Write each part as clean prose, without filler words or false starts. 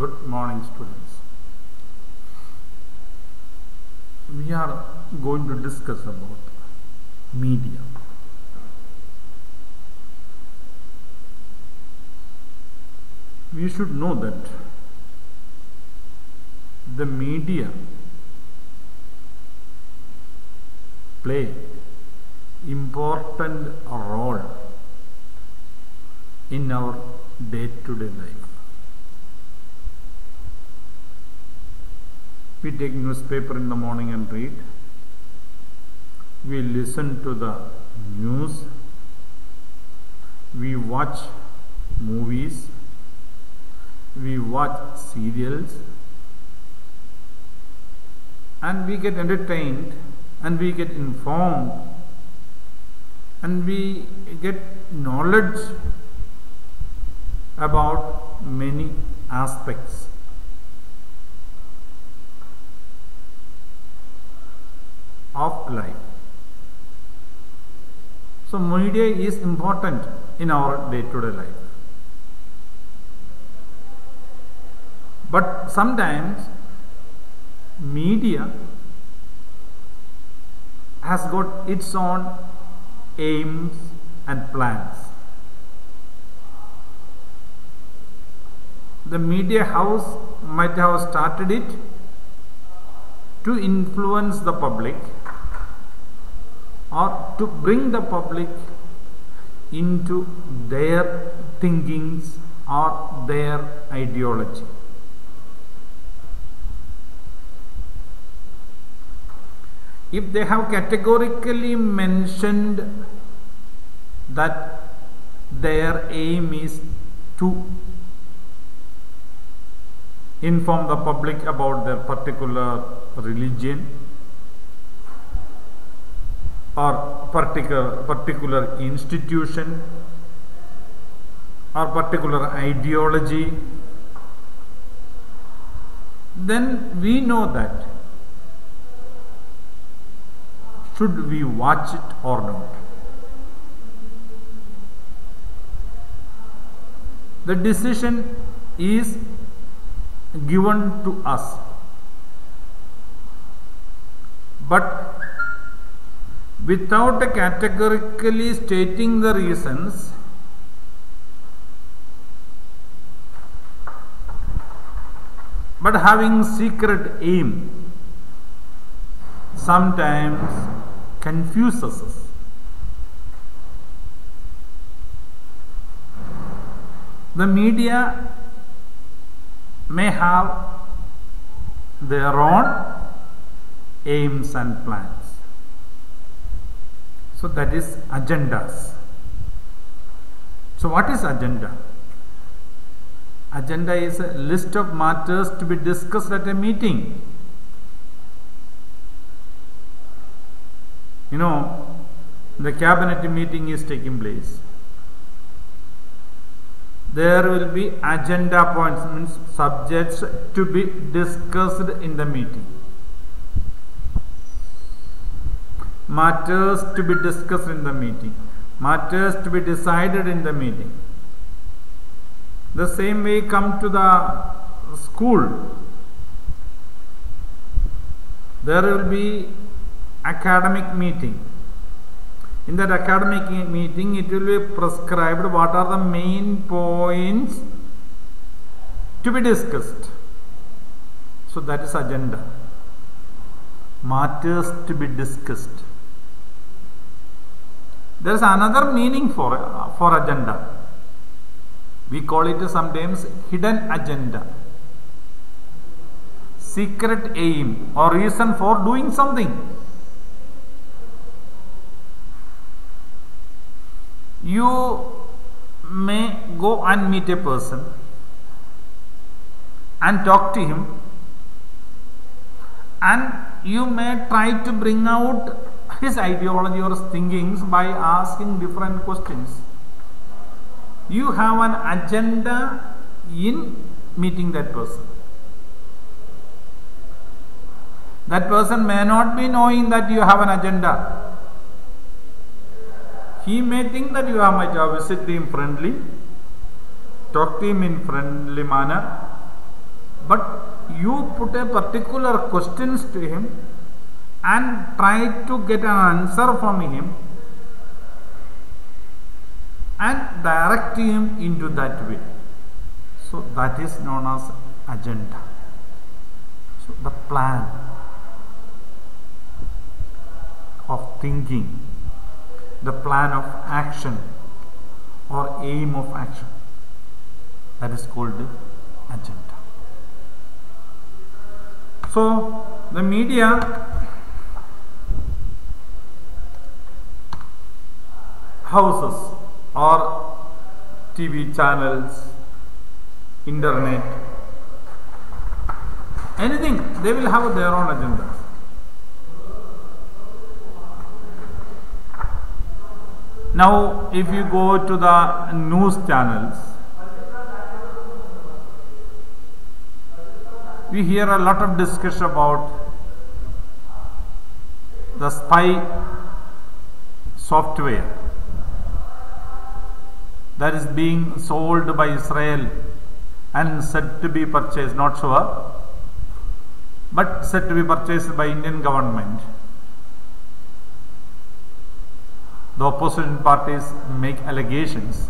Good morning, students. We are going to discuss about media. We should know that the media play important role in our day-to-day life. We take newspaper in the morning and read. We listen to the news. We watch movies. We watch serials. And we get entertained and we get informed and we get knowledge about many aspects. Of life. So media is important in our day-to-day life. But sometimes media has got its own aims and plans. The media house might have started it to influence the public or to bring the public into their thinkings or their ideology. If they have categorically mentioned that their aim is to inform the public about their particular religion or particular institution or particular ideology, then we know that should we watch it or not. The decision is given to us, but without categorically stating the reasons, but having secret aim, sometimes confuses us. The media may have their own aims and plans. So that is agendas. So what is agenda? Agenda is a list of matters to be discussed at a meeting. You know, the cabinet meeting is taking place. There will be agenda points, means subjects to be discussed in the meeting. Matters to be discussed in the meeting. Matters to be decided in the meeting. The same way come to the school. There will be academic meeting. In that academic meeting, it will be prescribed what are the main points to be discussed. So that is agenda. Matters to be discussed. There is another meaning for agenda. We call it sometimes hidden agenda. Secret aim or reason for doing something. You may go and meet a person and talk to him, and you may try to bring out his ideology or his thinkings by asking different questions. You have an agenda in meeting that person. That person may not be knowing that you have an agenda. He may think that you might have visited him friendly, talk to him in friendly manner, but you put a particular questions to him and try to get an answer from him and direct him into that way. So that is known as agenda. So the plan of thinking, the plan of action or aim of action, that is called agenda. So the media houses or TV channels, internet, anything, they will have their own agendas. Now, if you go to the news channels, we hear a lot of discussion about the spy software that is being sold by Israel and said to be purchased, not sure, but said to be purchased by Indian government. The opposition parties make allegations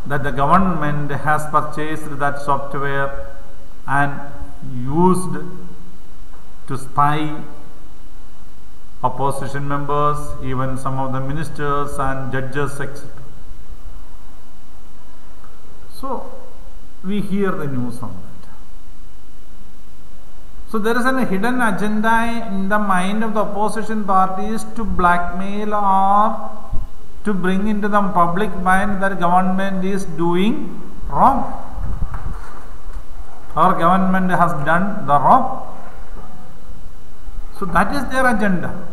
that the government has purchased that software and used to spy opposition members, even some of the ministers and judges, etc. So we hear the news on that. So there is a hidden agenda in the mind of the opposition parties to blackmail or to bring into the public mind that government is doing wrong. Our government has done the wrong. So that is their agenda.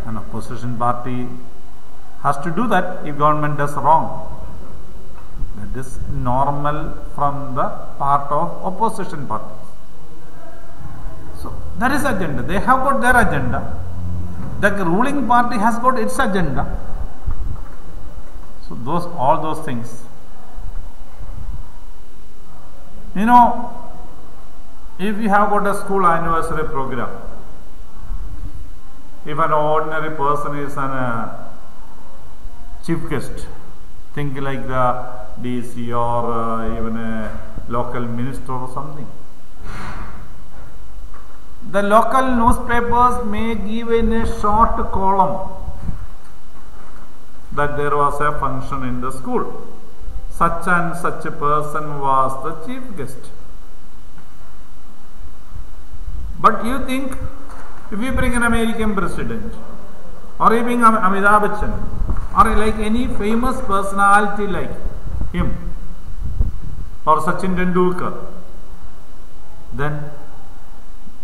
An opposition party has to do that if government does wrong. That is normal from the part of opposition parties. So that is agenda. They have got their agenda. The ruling party has got its agenda. So all those things. You know, if you have got a school anniversary program, if an ordinary person is a chief guest, think like the DC or even a local minister or something, the local newspapers may give in a short column that there was a function in the school. Such and such a person was the chief guest. But you think, if you bring an American president, or you bring Amitabh Bachchan, or like any famous personality like him, or Sachin Tendulkar, then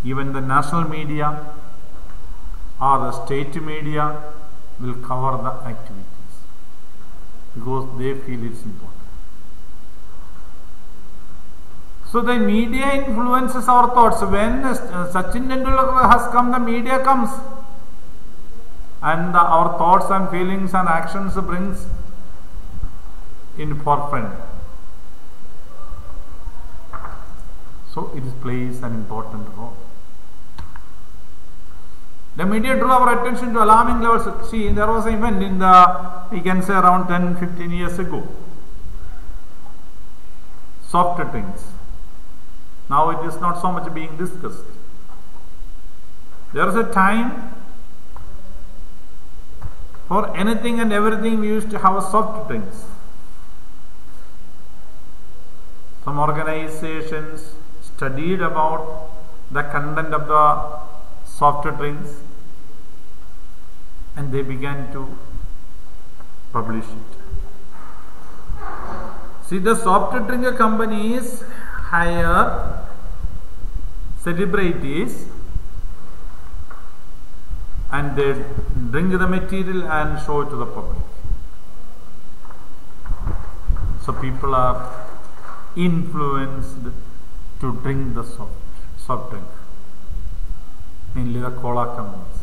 even the national media or the state media will cover the activities because they feel it's important. So the media influences our thoughts. When Sachin Tendulkar has come, the media comes, and our thoughts and feelings and actions brings in forefront. So it plays an important role. The media drew our attention to alarming levels. See, there was an event in we can say around 10-15 years ago. Soft drinks. Now it is not so much being discussed. There was a time for anything and everything we used to have soft drinks. Some organizations studied about the content of the soft drinks and they began to publish it. See, the soft drink companies hire celebrities and they drink the material and show it to the public. So people are influenced to drink the soft drink, mainly the cola companies.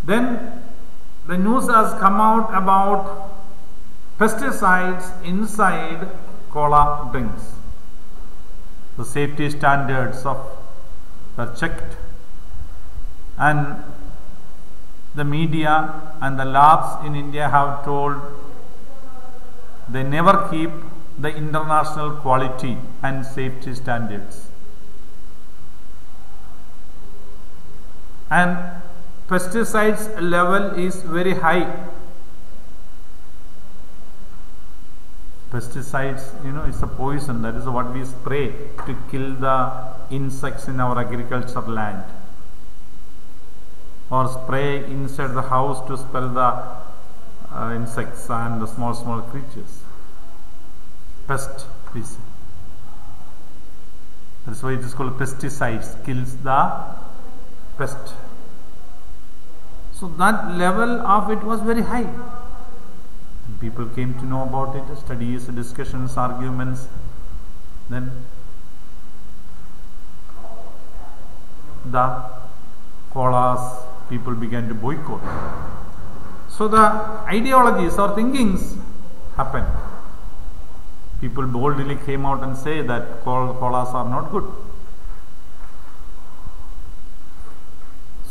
Then the news has come out about pesticides inside cola drinks. The safety standards are checked, and the media and the labs in India have told they never keep the international quality and safety standards. And pesticides level is very high. Pesticides, it's a poison. That is what we spray to kill the insects in our agriculture land, or spray inside the house to spell the insects and the small creatures. Pest, we say. That's why it is called pesticides. Kills the pest. So that level of it was very high. And people came to know about it. Studies, discussions, arguments. Then the colas, people began to boycott. So the ideologies or thinkings happened. People boldly came out and say that colas are not good.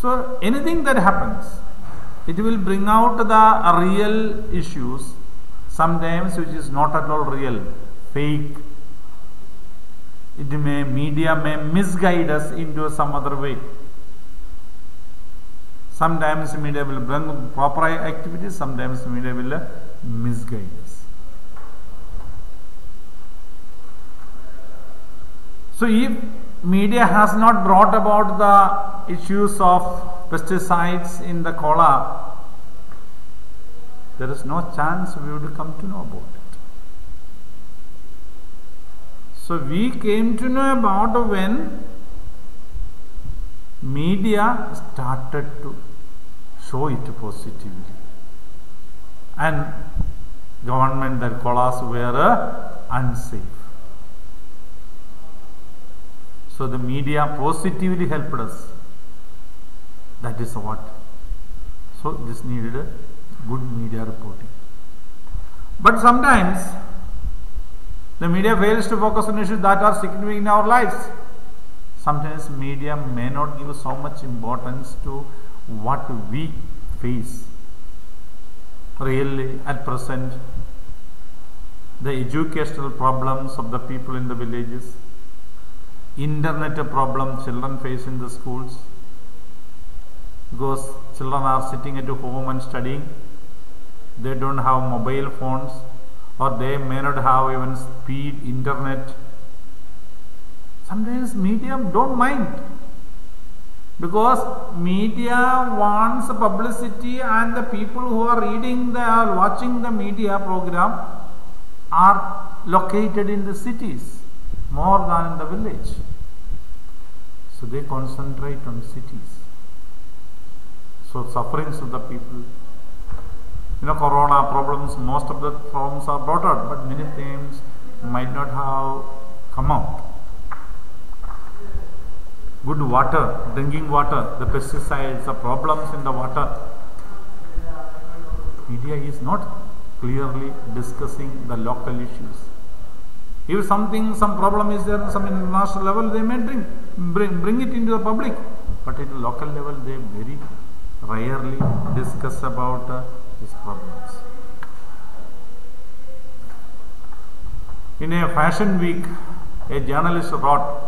So anything that happens, it will bring out the real issues, sometimes which is not at all real, fake. Media may misguide us into some other way. Sometimes media will bring proper activities, sometimes media will misguide us. So if media has not brought about the issues of pesticides in the cola, there is no chance we would come to know about it. So we came to know about when media started to show it positively, and government that colas were unsafe. So the media positively helped us. That is what. So this needed a good media reporting. But sometimes the media fails to focus on issues that are significant in our lives. Sometimes media may not give so much importance to what we face. Really, at present, the educational problems of the people in the villages, internet problem children face in the schools, because children are sitting at home and studying. They don't have mobile phones, or they may not have even speed internet. Sometimes media don't mind, because media wants publicity, and the people who are watching the media program are located in the cities more than in the village. So they concentrate on cities. So sufferings of the people, corona problems, most of the problems are brought out, but many things might not have come out. Good water, drinking water, the pesticides, the problems in the water. Media is not clearly discussing the local issues. If some problem is there, some international level, they may bring it into the public, but at the local level, they very rarely discuss about these problems. In a fashion week, a journalist wrote,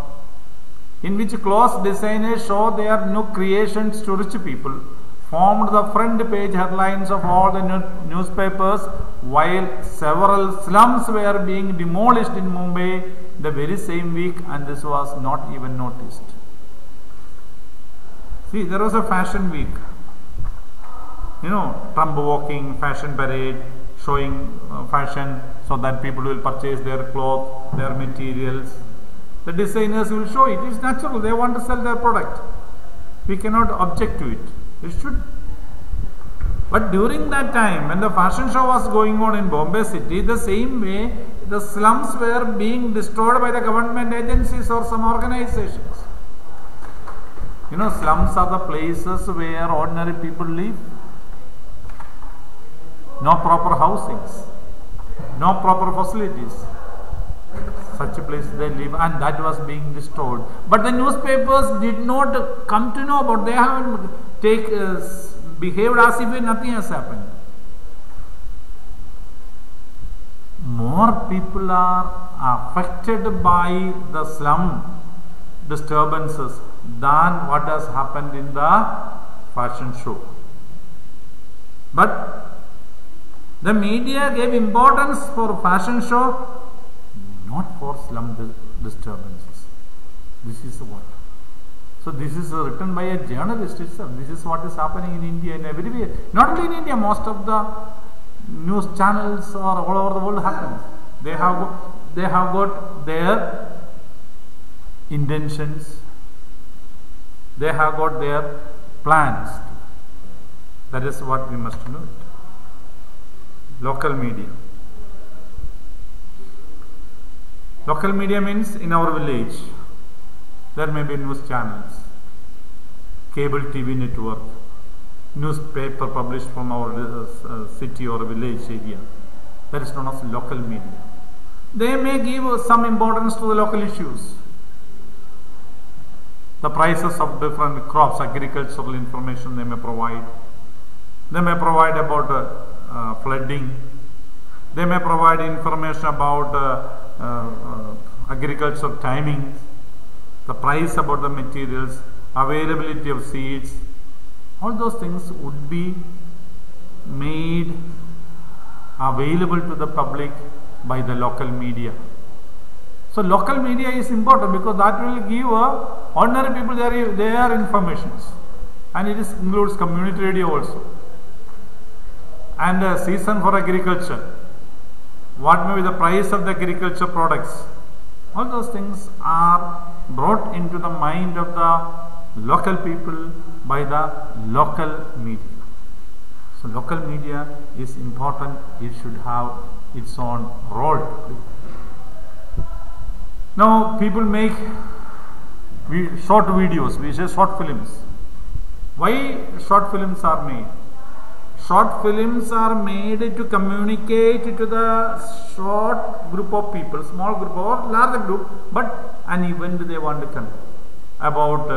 in which clothes designers show their new creations to rich people, formed the front page headlines of all the newspapers, while several slums were being demolished in Mumbai the very same week, and this was not even noticed. See, there was a fashion week. Trump walking, fashion parade, showing fashion so that people will purchase their clothes, their materials. The designers will show it. It's natural. They want to sell their product. We cannot object to it. It should. But during that time, when the fashion show was going on in Bombay city, the same way the slums were being destroyed by the government agencies or some organizations. Slums are the places where ordinary people live. No proper housings. no proper facilities. Such a place they live, and that was being destroyed. But the newspapers did not come to know about. They have behaved as if nothing has happened. More people are affected by the slum disturbances than what has happened in the fashion show. But the media gave importance for fashion show, not for slum disturbances. This is what. So this is written by a journalist itself. This is what is happening in India in everywhere. Not only in India, most of the news channels or all over the world happens. They have got their intentions. They have got their plans. That is what we must know. Local media. Local media means in our village there may be news channels, cable TV network, newspaper published from our city or village area. That is known as local media. They may give some importance to the local issues. The prices of different crops, agricultural information they may provide. They may provide about flooding. They may provide information about agricultural timings, the price about the materials, availability of seeds. All those things would be made available to the public by the local media. So local media is important because that will give ordinary people their informations, and it includes community radio also, and season for agriculture. What may be the price of the agriculture products? All those things are brought into the mind of the local people by the local media. So local media is important. It should have its own role to play. Now people make short videos, we say short films. Why short films are made? Short films are made to communicate to the short group of people, small group or larger group, but an event they want to convey about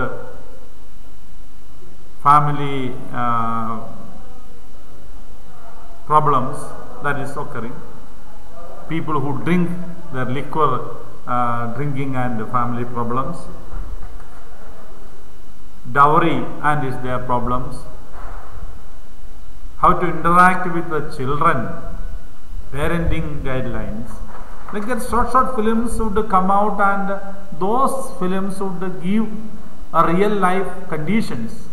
family problems that is occurring, people who drink their liquor, drinking and family problems, dowry and their problems, how to interact with the children, parenting guidelines. Like that short films would come out, and those films would give a real life conditions,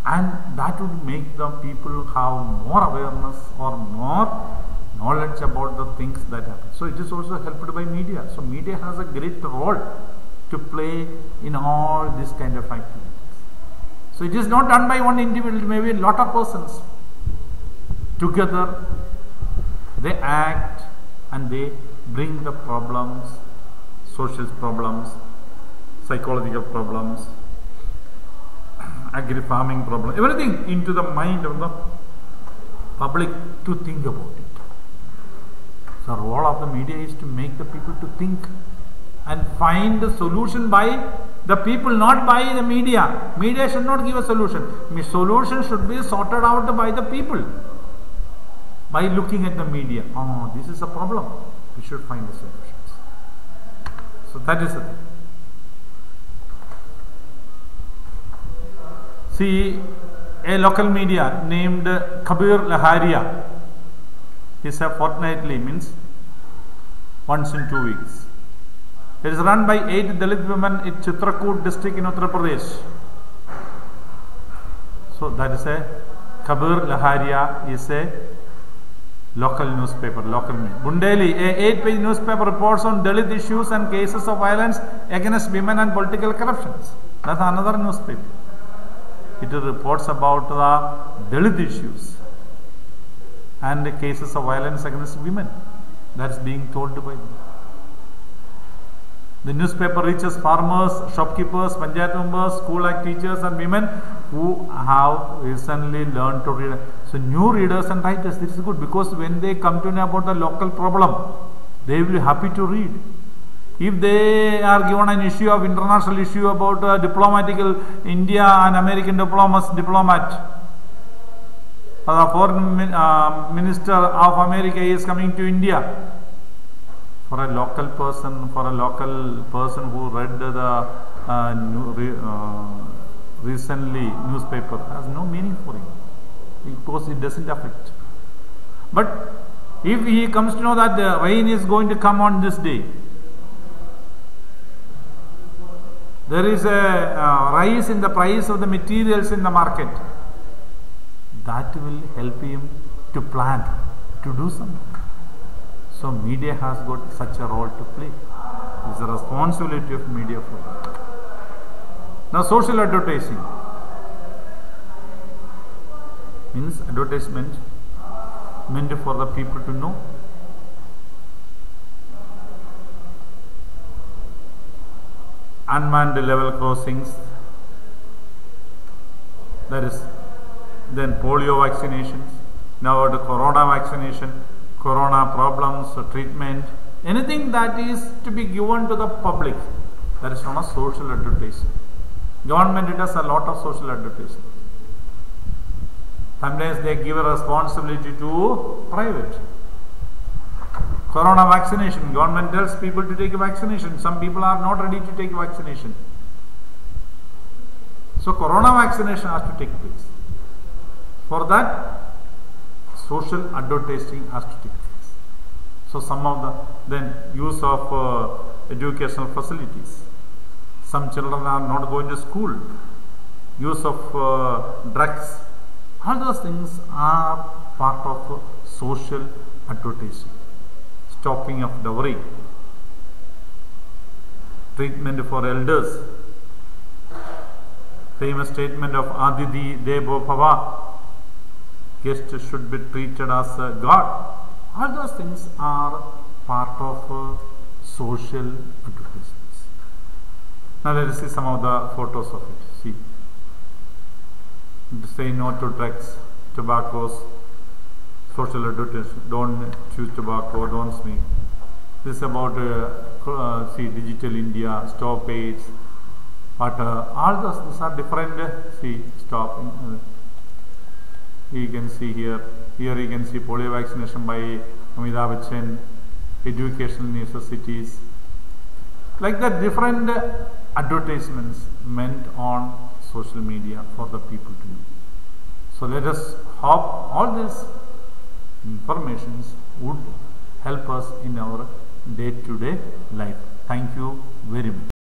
and that would make the people have more awareness or more knowledge about the things that happen. So it is also helped by media. So media has a great role to play in all this kind of activities. So it is not done by one individual, maybe a lot of persons. Together they act and they bring the problems, social problems, psychological problems, agri-farming problem, everything into the mind of the public to think about it. So the role of the media is to make the people to think and find the solution by the people, not by the media. Media should not give a solution. Solution should be sorted out by the people by looking at the media. Oh, this is a problem. We should find the solutions. So that is it. See, a local media named Kabir Laharia is a fortnightly, means once in 2 weeks. It is run by 8 Dalit women in Chitrakoot district in Uttar Pradesh. So that is a Kabir Laharia is a local newspaper, local media. Bundeli, a 8-page newspaper, reports on Dalit issues and cases of violence against women and political corruptions. That's another newspaper. It reports about the Dalit issues and the cases of violence against women. That's being told by them. The newspaper reaches farmers, shopkeepers, panchayat members, school-like teachers and women who have recently learned to read. So So new readers and writers, this is good, because when they come to know about the local problem, they will be happy to read. If they are given an issue of international issue about diplomatical India and American diplomat, the foreign minister of America is coming to India. For a local person, who read the recently newspaper, has no meaning for him, because it doesn't affect. But if he comes to know that the rain is going to come on this day, there is a rise in the price of the materials in the market, that will help him to plan, to do something. So media has got such a role to play. It is the responsibility of media for that. Now social advertising means advertisement meant for the people to know. Unmanned level crossings, that is, then polio vaccinations, now the corona vaccination, corona problems, treatment, anything that is to be given to the public, that is known as social advertising. Government does a lot of social advertising. Sometimes they give a responsibility to private. Corona vaccination, government tells people to take a vaccination. Some people are not ready to take vaccination. So corona vaccination has to take place. For that, social advertising has to take place. So some of the then use of educational facilities. Some children are not going to school. Use of drugs. All those things are part of social advertising. Stopping of dowry, treatment for elders, famous statement of Aditi Devo Bhava, guests should be treated as a god. All those things are part of social advertisements. Now let us see some of the photos of it. See, say no to drugs, tobaccos, social advertising, don't choose tobacco, don't smoke. This is about see, digital India, stop AIDS, water, all these are different. See, stop. You can see here you can see polio vaccination by Amitabh Bachchan, educational necessities, like that, different advertisements meant on social media for the people to know. So let us hope all these informations would help us in our day-to-day life. Thank you very much.